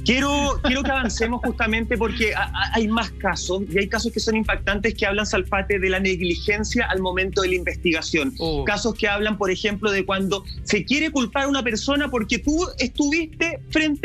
Quiero que avancemos justamente porque hay más casos, y hay casos que son impactantes que hablan, Salfate, de la negligencia al momento de la investigación. Casos que hablan, por ejemplo, de cuando se quiere culpar a una persona porque tú estuviste en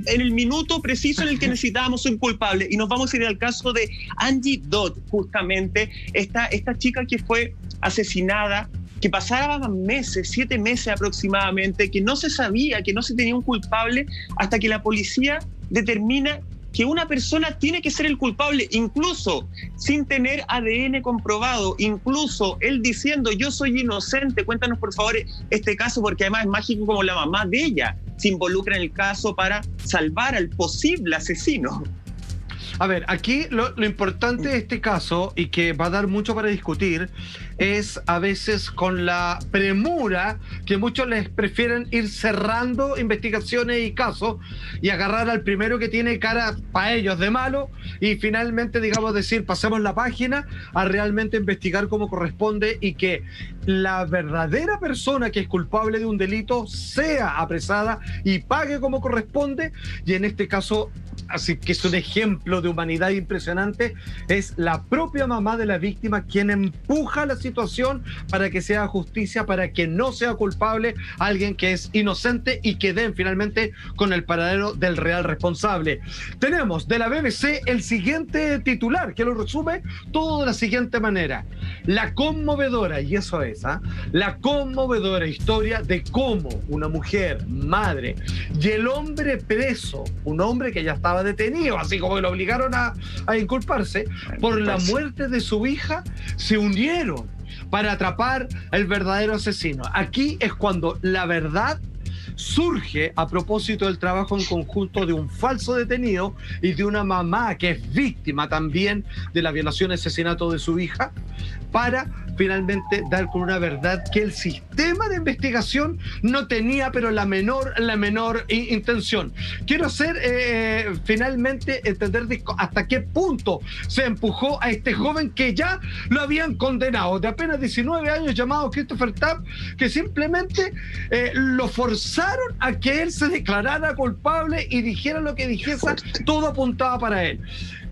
el minuto preciso en el que necesitábamos un culpable. Y nos vamos a ir al caso de Angie Dodd, justamente, esta chica que fue asesinada, que pasaban meses, 7 meses aproximadamente, que no se sabía, que no se tenía un culpable, hasta que la policía determina que una persona tiene que ser el culpable, incluso sin tener ADN comprobado, incluso él diciendo yo soy inocente. Cuéntanos por favor este caso, porque además es mágico como la mamá de ella se involucra en el caso para salvar al posible asesino. A ver, aquí lo importante de este caso, y que va a dar mucho para discutir, es a veces con la premura que muchos les prefieren ir cerrando investigaciones y casos y agarrar al primero que tiene cara para ellos de malo y finalmente, digamos, decir, pasemos la página a realmente investigar como corresponde y que la verdadera persona que es culpable de un delito sea apresada y pague como corresponde. Y en este caso, así que es un ejemplo de humanidad impresionante, es la propia mamá de la víctima quien empuja la situación para que sea justicia, para que no sea culpable alguien que es inocente y que den finalmente con el paradero del real responsable. Tenemos de la BBC el siguiente titular que lo resume todo de la siguiente manera: la conmovedora, y eso es, la conmovedora historia de cómo una mujer, madre, y el hombre preso, un hombre que ya estaba detenido, así como que lo obligaron a inculparse por la muerte de su hija, se unieron para atrapar al verdadero asesino. Aquí es cuando la verdad surge a propósito del trabajo en conjunto de un falso detenido y de una mamá que es víctima también de la violación y asesinato de su hija, para finalmente dar con una verdad que el sistema de investigación no tenía, pero la menor intención. Quiero hacer finalmente entender hasta qué punto se empujó a este joven que ya lo habían condenado, de apenas 19 años, llamado Christopher Tapp, que simplemente lo forzaron a que él se declarara culpable y dijera lo que dijese, todo apuntaba para él.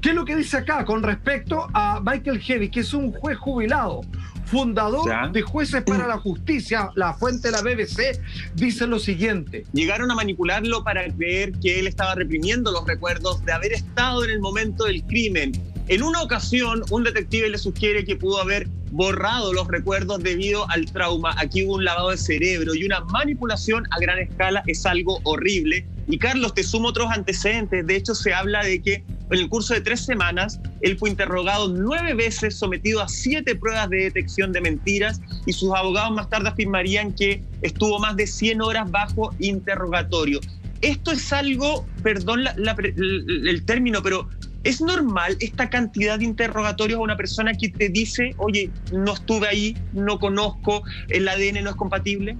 ¿Qué es lo que dice acá con respecto a Michael Heavy, que es un juez jubilado, fundador de Jueces para la Justicia? La fuente de la BBC dice lo siguiente: llegaron a manipularlo para creer que él estaba reprimiendo los recuerdos de haber estado en el momento del crimen. En una ocasión, un detective le sugiere que pudo haber borrado los recuerdos debido al trauma. Aquí hubo un lavado de cerebro y una manipulación a gran escala. Es algo horrible. Y Carlos, te sumo otros antecedentes. De hecho, se habla de que en el curso de 3 semanas, él fue interrogado 9 veces, sometido a 7 pruebas de detección de mentiras, y sus abogados más tarde afirmarían que estuvo más de 100 horas bajo interrogatorio. Esto es algo, perdón el término, pero ¿es normal esta cantidad de interrogatorios a una persona que te dice, oye, no estuve ahí, no conozco, el ADN no es compatible?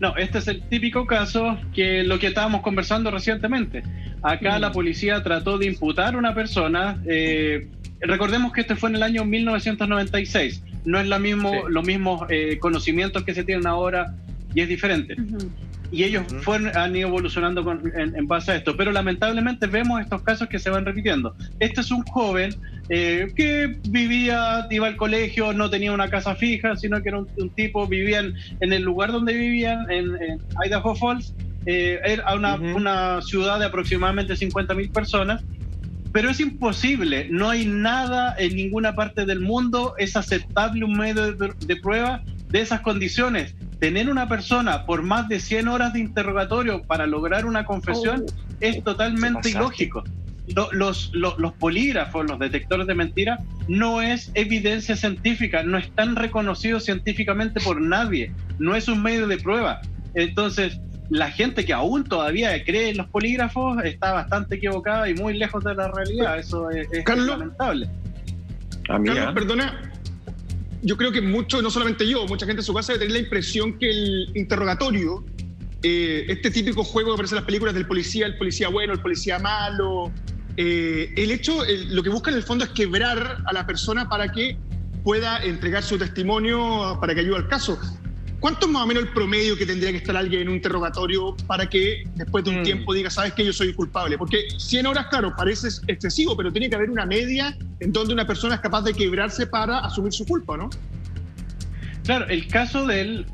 No, este es el típico caso que lo que estábamos conversando recientemente. Acá la policía trató de imputar a una persona. Recordemos que este fue en el año 1996. No es los mismos conocimientos que se tienen ahora y es diferente. Y ellos han ido evolucionando en base a esto. Pero lamentablemente vemos estos casos que se van repitiendo. Este es un joven que iba al colegio, no tenía una casa fija, sino que era un tipo, vivían en el lugar donde vivían, en Idaho Falls, era una ciudad de aproximadamente 50.000 personas. Pero es imposible, no hay nada en ninguna parte del mundo, es aceptable un medio de prueba de esas condiciones. Tener una persona por más de 100 horas de interrogatorio para lograr una confesión es totalmente ilógico. Los polígrafos, los detectores de mentiras, no es evidencia científica, no están reconocidos científicamente por nadie, no es un medio de prueba. Entonces, la gente que aún todavía cree en los polígrafos está bastante equivocada y muy lejos de la realidad. Eso es lamentable. Carlos, perdona, yo creo que mucho, no solamente yo, mucha gente en su casa debe tener la impresión que el interrogatorio, este típico juego que aparece en las películas del policía, el policía bueno, el policía malo, lo que busca en el fondo es quebrar a la persona para que pueda entregar su testimonio para que ayude al caso. ¿cuánto es más o menos el promedio que tendría que estar alguien en un interrogatorio para que después de un tiempo diga, sabes que yo soy culpable? Porque 100 horas, claro, parece excesivo, pero tiene que haber una media en donde una persona es capaz de quebrarse para asumir su culpa, ¿no? Claro, el caso de él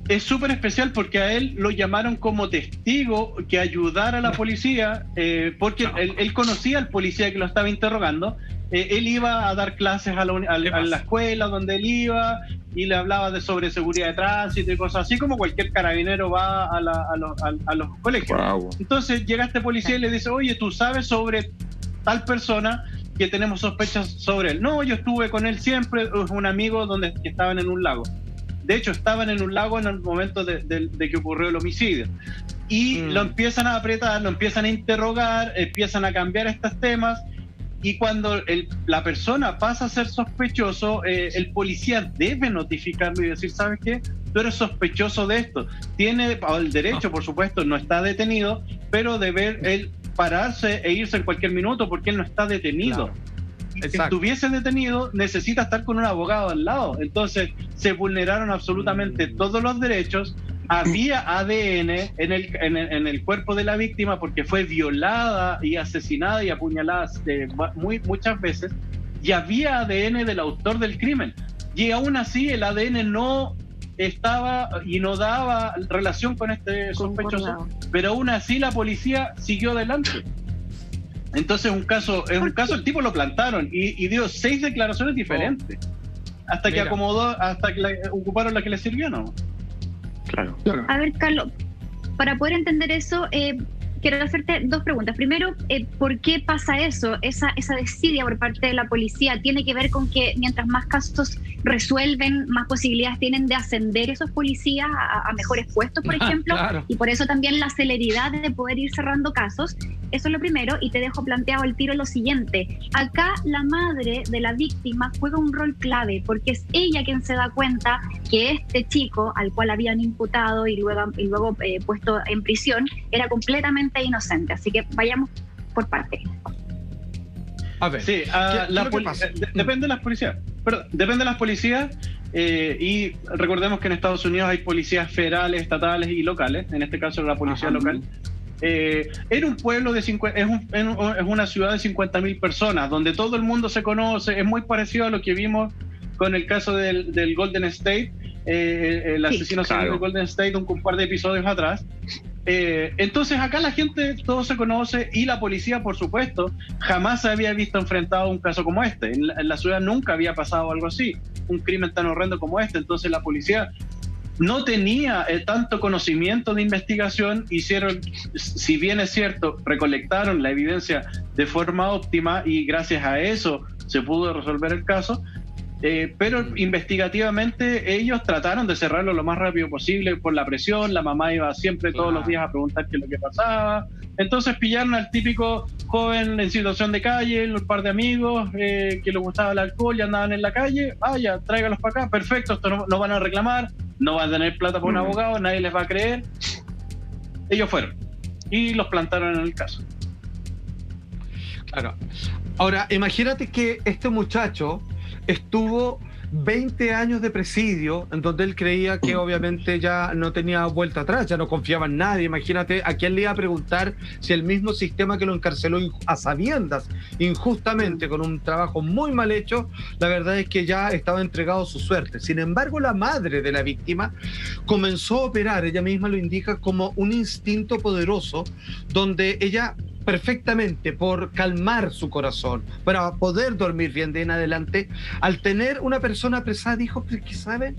es súper especial porque a él lo llamaron como testigo que ayudara a la policía, porque él conocía al policía que lo estaba interrogando. Él iba a dar clases a la escuela donde él iba y le hablaba sobre seguridad de tránsito y cosas así, como cualquier carabinero va a los colegios. Wow. Entonces llega este policía y le dice, oye, ¿tú sabes sobre tal persona que tenemos sospechas sobre él? No, yo estuve con él siempre, es un amigo que estaban en un lago. De hecho, estaban en un lago en el momento de que ocurrió el homicidio. Y lo empiezan a apretar, lo empiezan a interrogar, empiezan a cambiar estos temas. Y cuando la persona pasa a ser sospechoso, el policía debe notificarlo y decir, ¿sabes qué? Tú eres sospechoso de esto. Tiene el derecho, por supuesto, no está detenido, pero debe él pararse e irse en cualquier minuto porque él no está detenido. Claro. Si estuviese detenido, necesita estar con un abogado al lado. Entonces, se vulneraron absolutamente todos los derechos. Había ADN en el cuerpo de la víctima porque fue violada y asesinada y apuñalada muchas veces. Y había ADN del autor del crimen. Y aún así, el ADN no estaba y no daba relación con este sospechoso. Pero aún así, la policía siguió adelante. Entonces el tipo lo plantaron y dio 6 declaraciones diferentes hasta que ocuparon la que le sirvió, ¿no? Claro. A ver, Carlos, para poder entender eso, quiero hacerte 2 preguntas. Primero, ¿por qué pasa eso? Esa desidia por parte de la policía tiene que ver con que mientras más casos resuelven, más posibilidades tienen de ascender esos policías a mejores puestos, por ejemplo, claro. Y por eso también la celeridad de poder ir cerrando casos. Eso es lo primero, y te dejo planteado al tiro lo siguiente. Acá la madre de la víctima juega un rol clave, porque es ella quien se da cuenta que este chico, al cual habían imputado y luego puesto en prisión, era completamente inocente. Así que vayamos por partes. A ver, sí, depende de las policías. Depende de las policías. Y recordemos que en Estados Unidos hay policías federales, estatales y locales. En este caso la policía local. Era un pueblo de es una ciudad de 50.000 personas donde todo el mundo se conoce. Es muy parecido a lo que vimos con el caso del Golden State, el asesino del Golden State un par de episodios atrás. Entonces acá la gente todo se conoce y la policía, por supuesto, jamás se había visto enfrentado a un caso como este. En la ciudad nunca había pasado algo así, un crimen tan horrendo como este. Entonces la policía no tenía tanto conocimiento de investigación. Hicieron, si bien es cierto, recolectaron la evidencia de forma óptima y gracias a eso se pudo resolver el caso. Pero investigativamente ellos trataron de cerrarlo lo más rápido posible por la presión. La mamá iba siempre todos los días a preguntar qué es lo que pasaba. Entonces pillaron al típico joven en situación de calle, un par de amigos que les gustaba el alcohol y andaban en la calle. Ya, tráigalos para acá, perfecto, esto no van a reclamar, no van a tener plata por un abogado, nadie les va a creer. Ellos fueron y los plantaron en el caso. Claro. Ahora, imagínate que este muchacho estuvo 20 años de presidio, en donde él creía que obviamente ya no tenía vuelta atrás, ya no confiaba en nadie. Imagínate, ¿a quién le iba a preguntar si el mismo sistema que lo encarceló a sabiendas, injustamente, con un trabajo muy mal hecho, la verdad es que ya estaba entregado a su suerte? Sin embargo, la madre de la víctima comenzó a operar, ella misma lo indica, como un instinto poderoso, donde ella perfectamente, por calmar su corazón, para poder dormir bien de en adelante, al tener una persona apresada, dijo, pero que saben,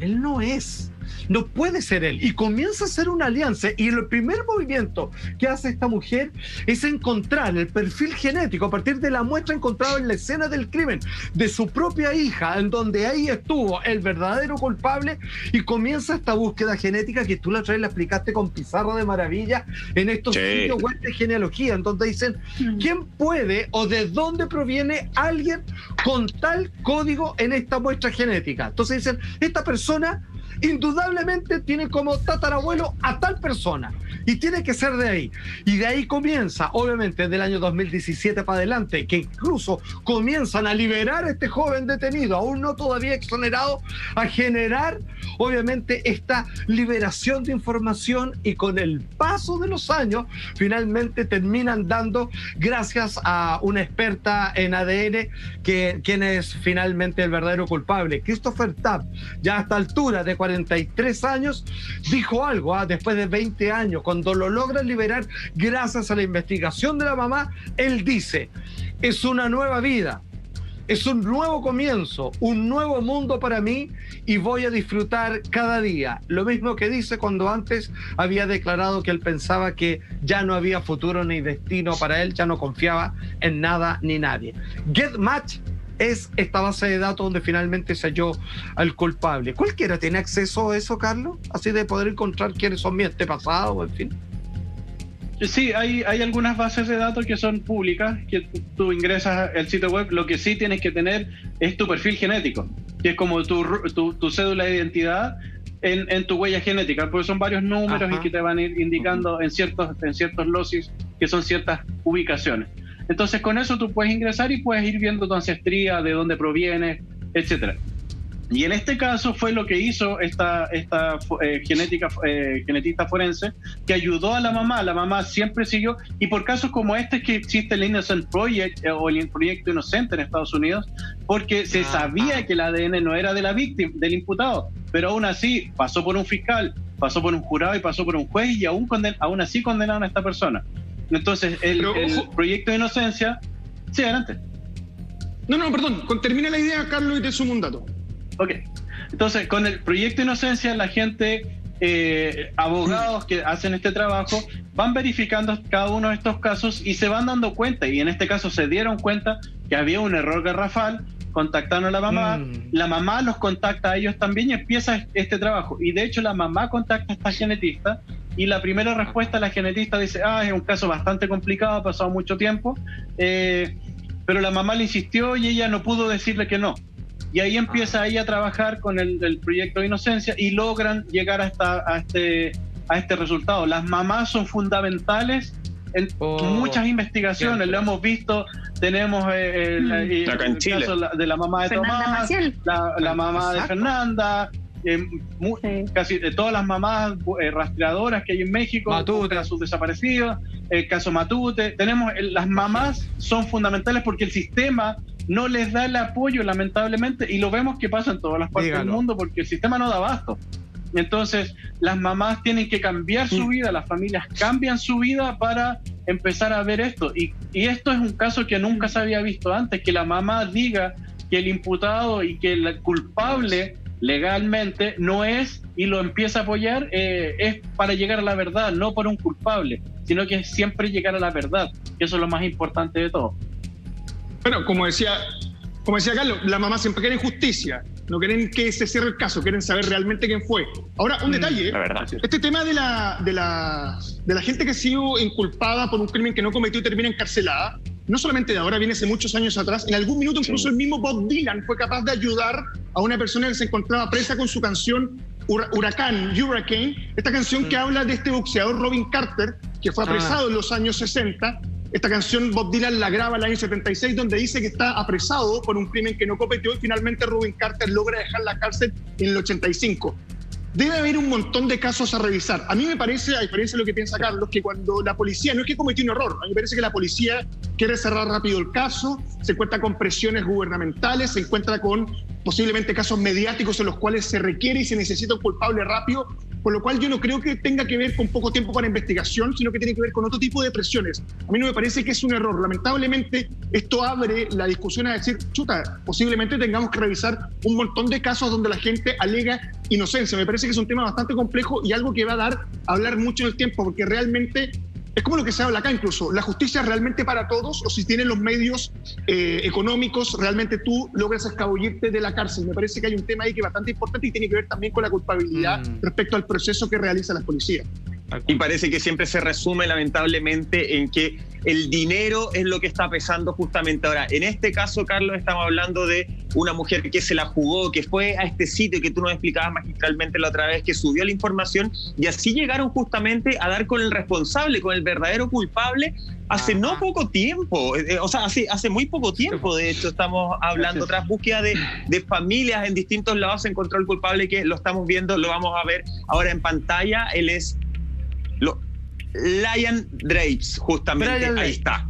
él no puede ser él, y comienza a hacer una alianza. Y el primer movimiento que hace esta mujer es encontrar el perfil genético a partir de la muestra encontrada en la escena del crimen de su propia hija, en donde ahí estuvo el verdadero culpable, y comienza esta búsqueda genética que tú la otra vez la explicaste con pizarra de maravilla en estos sitios web de genealogía, en donde dicen quién puede o de dónde proviene alguien con tal código en esta muestra genética. Entonces dicen, esta persona indudablemente tiene como tatarabuelo a tal persona. Y tiene que ser de ahí. Y de ahí comienza, obviamente, del año 2017 para adelante, que incluso comienzan a liberar a este joven detenido, aún no todavía exonerado, a generar, obviamente, esta liberación de información, y con el paso de los años, finalmente terminan dando, gracias a una experta en ADN, quién es finalmente el verdadero culpable. Christopher Tapp, ya a esta altura de 43 años, dijo algo, después de 20 años, cuando lo logran liberar gracias a la investigación de la mamá, él dice: es una nueva vida, es un nuevo comienzo, un nuevo mundo para mí, y voy a disfrutar cada día. Lo mismo que dice cuando antes había declarado que él pensaba que ya no había futuro ni destino para él, ya no confiaba en nada ni nadie. GetMatch es esta base de datos donde finalmente se halló al culpable. ¿Cualquiera tiene acceso a eso, Carlos? Así de poder encontrar quiénes son mis antepasados, en fin. Sí, hay algunas bases de datos que son públicas, que tú ingresas al sitio web. Lo que sí tienes que tener es tu perfil genético, que es como tu cédula de identidad en tu huella genética, porque son varios números. Ajá. Y que te van a ir indicando en ciertos locis, que son ciertas ubicaciones. Entonces, con eso tú puedes ingresar y puedes ir viendo tu ancestría, de dónde provienes, etcétera. Y en este caso fue lo que hizo esta genetista forense, que ayudó a la mamá. La mamá siempre siguió, y por casos como este es que existe el Innocent Project, o el Proyecto Inocente en Estados Unidos, porque se sabía que el ADN no era de la víctima, del imputado, pero aún así pasó por un fiscal, pasó por un jurado y pasó por un juez, y aún así condenaron a esta persona. Entonces, el proyecto de inocencia... Sí, adelante. No, perdón. Termina la idea, Carlos, y te sumo un dato. Ok. Entonces, con el proyecto de inocencia, la gente, abogados que hacen este trabajo, van verificando cada uno de estos casos y se van dando cuenta, y en este caso se dieron cuenta que había un error garrafal, contactaron a la mamá, la mamá los contacta a ellos también y empieza este trabajo. Y de hecho la mamá contacta a esta genetista, y la primera respuesta, la genetista dice: es un caso bastante complicado, ha pasado mucho tiempo, pero la mamá le insistió y ella no pudo decirle que no. Y ahí empieza ella a trabajar con el proyecto de inocencia y logran llegar a este resultado. Las mamás son fundamentales en muchas investigaciones, lo hemos visto. Tenemos el caso de la mamá de Fernanda Tomás, la mamá de Fernanda, casi de todas las mamás rastreadoras que hay en México, sus desaparecidos, el caso Matute. Las mamás son fundamentales porque el sistema no les da el apoyo, lamentablemente, y lo vemos que pasa en todas las partes del mundo, porque el sistema no da abasto. Entonces, las mamás tienen que cambiar su vida, las familias cambian su vida para empezar a ver esto. Y esto es un caso que nunca se había visto antes, que la mamá diga que el imputado y que el culpable legalmente no es, y lo empieza a apoyar, es para llegar a la verdad, no por un culpable, sino que es siempre llegar a la verdad, que eso es lo más importante de todo. Bueno, como decía Carlos, las mamás siempre quieren justicia, no quieren que se cierre el caso, quieren saber realmente quién fue. Ahora, un detalle, este tema de la gente que ha sido inculpada por un crimen que no cometió y termina encarcelada, no solamente de ahora, viene hace muchos años atrás. En algún minuto incluso el mismo Bob Dylan fue capaz de ayudar a una persona que se encontraba presa con su canción Hurricane, esta canción que habla de este boxeador Robin Carter, que fue apresado en los años 60. Esta canción Bob Dylan la graba en el año 76, donde dice que está apresado por un crimen que no cometió, y finalmente Robin Carter logra dejar la cárcel en el 85. Debe haber un montón de casos a revisar. A mí me parece, a diferencia de lo que piensa Carlos, que cuando la policía, no es que cometió un error, a mí me parece que la policía quiere cerrar rápido el caso, se encuentra con presiones gubernamentales, se encuentra con posiblemente casos mediáticos en los cuales se requiere y se necesita un culpable rápido, por lo cual yo no creo que tenga que ver con poco tiempo para investigación, sino que tiene que ver con otro tipo de presiones. A mí no me parece que es un error. Lamentablemente, esto abre la discusión a decir, posiblemente tengamos que revisar un montón de casos donde la gente alega inocencia. Me parece que es un tema bastante complejo y algo que va a dar a hablar mucho en el tiempo, porque realmente es como lo que se habla acá incluso. ¿La justicia es realmente para todos? O si tienen los medios económicos, realmente tú logras escabullirte de la cárcel. Me parece que hay un tema ahí que es bastante importante y tiene que ver también con la culpabilidad respecto al proceso que realiza la policía. Y parece que siempre se resume lamentablemente en que el dinero es lo que está pesando justamente ahora. En este caso, Carlos, estamos hablando de una mujer que se la jugó, que fue a este sitio que tú nos explicabas magistralmente la otra vez, que subió la información y así llegaron justamente a dar con el responsable, con el verdadero culpable hace no poco tiempo, o sea, hace muy poco tiempo. De hecho, estamos hablando tras búsqueda de familias en distintos lados, se encontró el culpable, que lo estamos viendo, lo vamos a ver ahora en pantalla. Él es Ryan Drapes, justamente. Ahí está.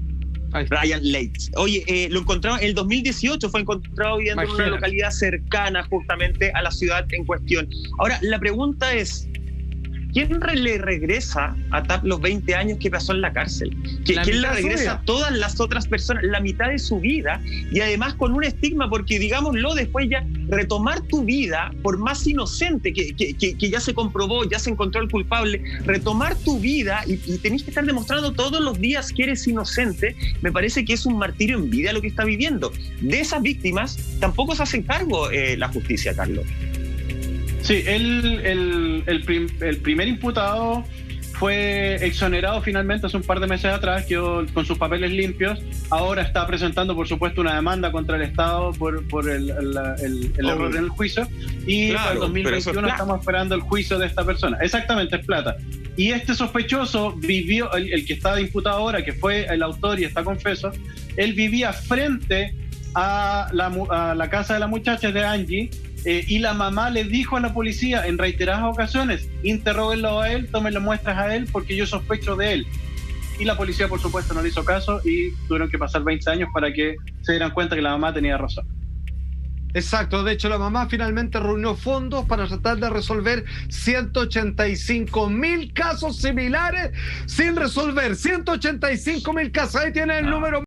Ryan Leitz. Oye, lo encontraron en el 2018, fue encontrado viviendo en una localidad cercana justamente a la ciudad en cuestión. Ahora, la pregunta es, ¿quién le regresa a TAP los 20 años que pasó en la cárcel? ¿Quién le regresa a todas las otras personas la mitad de su vida? Y además con un estigma, porque digámoslo, después ya retomar tu vida, por más inocente que ya se comprobó, ya se encontró el culpable, retomar tu vida y tenés que estar demostrando todos los días que eres inocente, me parece que es un martirio en vida lo que está viviendo. De esas víctimas tampoco se hacen cargo la justicia, Carlos. Sí, el primer imputado fue exonerado finalmente hace un par de meses atrás, quedó con sus papeles limpios. Ahora está presentando, por supuesto, una demanda contra el Estado por el error en el juicio. Y claro, para el 2021 estamos esperando el juicio de esta persona. Exactamente, es plata. Y este sospechoso vivió, el que está imputado ahora, que fue el autor y está confeso, él vivía frente a la casa de la muchacha, de Angie, y la mamá le dijo a la policía en reiteradas ocasiones: interróguenlo a él, tómenle muestras a él porque yo sospecho de él. Y la policía, por supuesto, no le hizo caso y tuvieron que pasar 20 años para que se dieran cuenta que la mamá tenía razón. Exacto, de hecho la mamá finalmente reunió fondos para tratar de resolver 185.000 casos similares sin resolver. 185.000 casos, ahí tiene el número.